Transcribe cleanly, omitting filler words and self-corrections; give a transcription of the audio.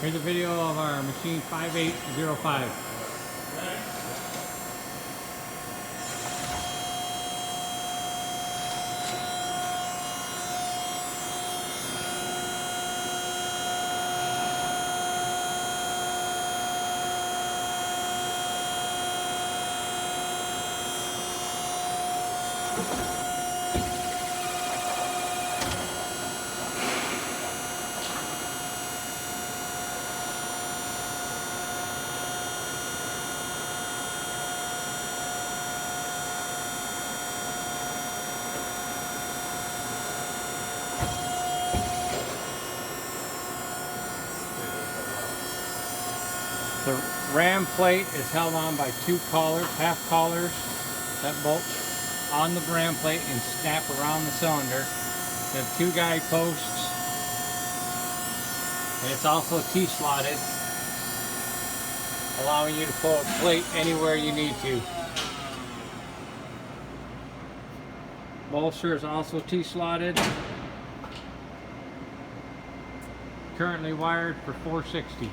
Here's a video of our machine 5805. The ram plate is held on by two collars, half collars that bolt on the ram plate and snap around the cylinder. You have two guide posts, and it's also T-slotted, allowing you to pull a plate anywhere you need to. Bolster is also T-slotted. Currently wired for 460.